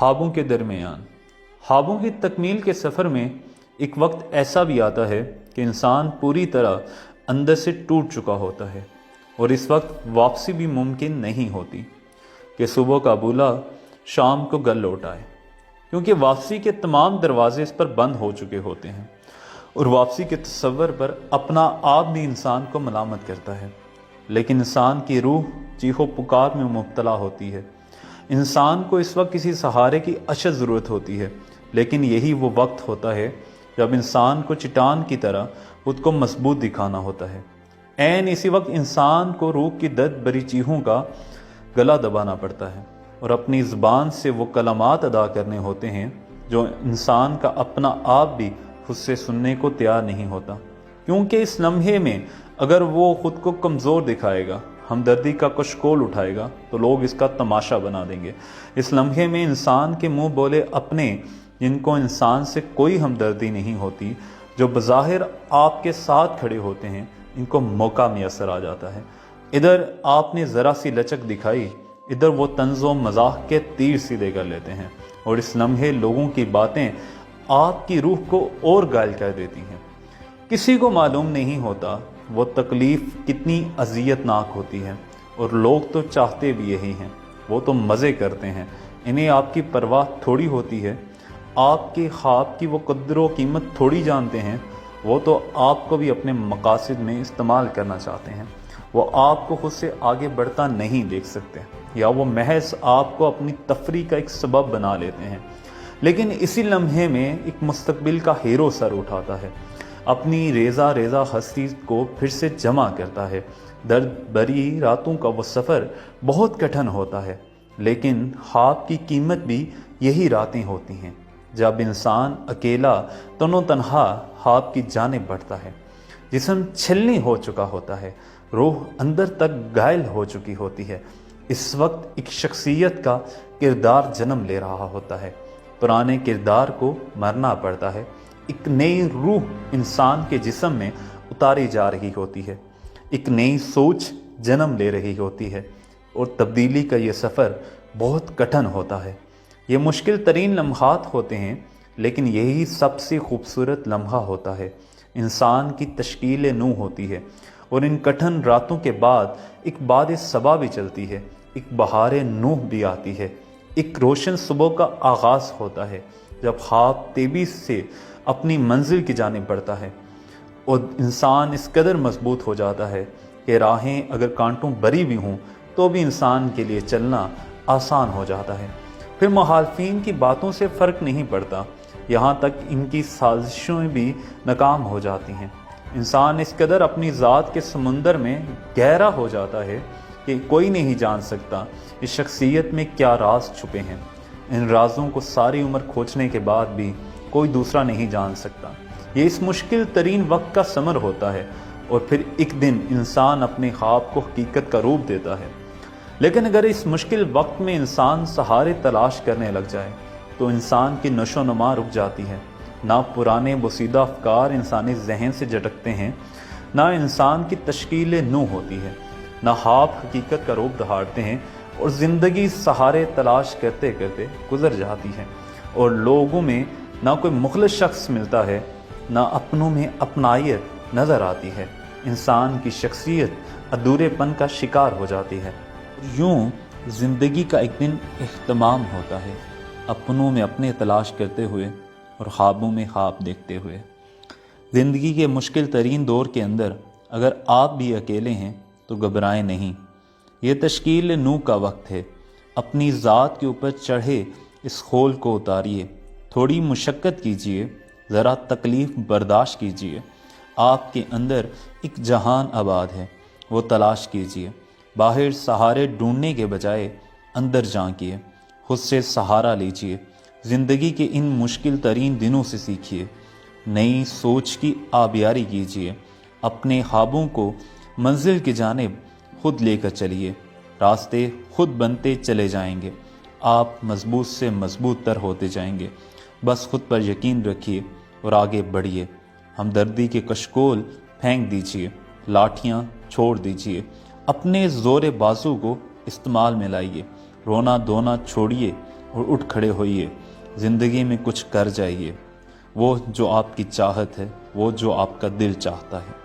ख्वाबों के दरमियान। ख्वाबों की तकमील के सफ़र में एक वक्त ऐसा भी आता है कि इंसान पूरी तरह अंदर से टूट चुका होता है और इस वक्त वापसी भी मुमकिन नहीं होती कि सुबह का बूला शाम को घर लौट आए, क्योंकि वापसी के तमाम दरवाजे इस पर बंद हो चुके होते हैं और वापसी के तसव्वुर पर अपना आप भी इंसान को मलामत करता है। लेकिन इंसान की रूह चीखो पुकार में मुब्तला होती है। इंसान को इस वक्त किसी सहारे की अशद ज़रूरत होती है, लेकिन यही वो वक्त होता है जब इंसान को चट्टान की तरह खुद को मजबूत दिखाना होता है। ऐन इसी वक्त इंसान को रूह की दर्द भरी चीखों का गला दबाना पड़ता है और अपनी ज़ुबान से वो कलमात अदा करने होते हैं जो इंसान का अपना आप भी खुद से सुनने को तैयार नहीं होता, क्योंकि इस लम्हे में अगर वो खुद को कमज़ोर दिखाएगा, हमदर्दी का कशकोल उठाएगा, तो लोग इसका तमाशा बना देंगे। इस लम्हे में इंसान के मुंह बोले अपने, जिनको इंसान से कोई हमदर्दी नहीं होती, जो बज़ाहिर आपके साथ खड़े होते हैं, इनको मौका मैसर आ जाता है। इधर आपने ज़रा सी लचक दिखाई, इधर वो तंज़ो मज़ाक के तीर सीधे कर लेते हैं और इस लम्हे लोगों की बातें आपकी रूह को और घायल कर देती हैं। किसी को मालूम नहीं होता वो तकलीफ़ कितनी अज़ियतनाक होती है और लोग तो चाहते भी यही हैं, वो तो मज़े करते हैं, इन्हें आपकी परवाह थोड़ी होती है। आपके ख्वाब की वो कद्र कीमत थोड़ी जानते हैं, वो तो आपको भी अपने मकासद में इस्तेमाल करना चाहते हैं। वो आपको खुद से आगे बढ़ता नहीं देख सकते, या वो महज आपको अपनी तफरी का एक सबब बना लेते हैं। लेकिन इसी लम्हे में एक मुस्तकबिल का हीरो सर उठाता है, अपनी रेज़ा रेज़ा हस्ती को फिर से जमा करता है। दर्द भरी रातों का वो सफ़र बहुत कठिन होता है, लेकिन ख्वाब की कीमत भी यही रातें होती हैं जब इंसान अकेला तनो तन्हा ख्वाब की जानिब बढ़ता है। जिस्म छिलनी हो चुका होता है, रूह अंदर तक घायल हो चुकी होती है। इस वक्त एक शख्सियत का किरदार जन्म ले रहा होता है, पुराने किरदार को मरना पड़ता है, एक नई रूह इंसान के जिस्म में उतारी जा रही होती है, एक नई सोच जन्म ले रही होती है और तब्दीली का ये सफ़र बहुत कठिन होता है। ये मुश्किल तरीन लम्हात होते हैं, लेकिन यही सबसे खूबसूरत लम्हा होता है। इंसान की तश्कील नू होती है और इन कठिन रातों के बाद एक बाद सबा भी चलती है, एक बहार नूह भी आती है, एक रोशन सुबह का आगाज़ होता है जब ख्वाब तेज़ी से अपनी मंजिल की जानिब बढ़ता है और इंसान इस कदर मजबूत हो जाता है कि राहें अगर कांटों भरी भी हों तो भी इंसान के लिए चलना आसान हो जाता है। फिर मुखालफिन की बातों से फ़र्क नहीं पड़ता, यहाँ तक इनकी साजिशें भी नाकाम हो जाती हैं। इंसान इस कदर अपनी ज़ात के समुंदर में गहरा हो जाता है कि कोई नहीं जान सकता इस शख्सियत में क्या राज छुपे हैं। इन राजों को सारी उम्र खोजने के बाद भी कोई दूसरा नहीं जान सकता। ये इस मुश्किल तरीन वक्त का समर होता है और फिर एक दिन इंसान अपने ख्वाब को हकीकत का रूप देता है। लेकिन अगर इस मुश्किल वक्त में इंसान सहारे तलाश करने लग जाए तो इंसान की नशो नुमा रुक जाती है। ना पुराने बोसीदा अफकार इंसानी जहन से झटकते हैं, ना इंसान की तश्कील नू होती है, ना ख्वाब हकीकत का रूप दहाड़ते हैं और ज़िंदगी सहारे तलाश करते करते गुजर जाती है और लोगों में ना कोई मुखलिस शख्स मिलता है, ना अपनों में अपनायत नज़र आती है। इंसान की शख्सियत अधूरेपन का शिकार हो जाती है। यूँ ज़िंदगी का एक दिन इख्तिमाम होता है, अपनों में अपने तलाश करते हुए और ख्वाबों में ख्वाब देखते हुए। ज़िंदगी के मुश्किल तरीन दौर के अंदर अगर आप भी अकेले हैं तो घबराएं नहीं, ये तश्कील नू का वक्त है। अपनी ज़ात के ऊपर चढ़े इस खोल को उतारिए, थोड़ी मुशक्क़त कीजिए, ज़रा तकलीफ़ बर्दाश्त कीजिए। आपके अंदर एक जहान आबाद है, वो तलाश कीजिए। बाहर सहारे ढूंढने के बजाय अंदर झांकिए, खुद से सहारा लीजिए। ज़िंदगी के इन मुश्किल तरीन दिनों से सीखिए, नई सोच की आबियारी कीजिए। अपने ख्वाबों को मंजिल की जानिब खुद लेकर चलिए, रास्ते खुद बनते चले जाएंगे। आप मजबूत से मजबूत तर होते जाएंगे। बस खुद पर यकीन रखिए और आगे बढ़िए। हमदर्दी के कशकोल फेंक दीजिए, लाठियाँ छोड़ दीजिए, अपने ज़ोर बाजू को इस्तेमाल में लाइए। रोना धोना छोड़िए, اور اٹھ کھڑے ہوئیے، زندگی میں کچھ کر جائیے، وہ جو آپ کی چاہت ہے، وہ جو آپ کا دل چاہتا ہے۔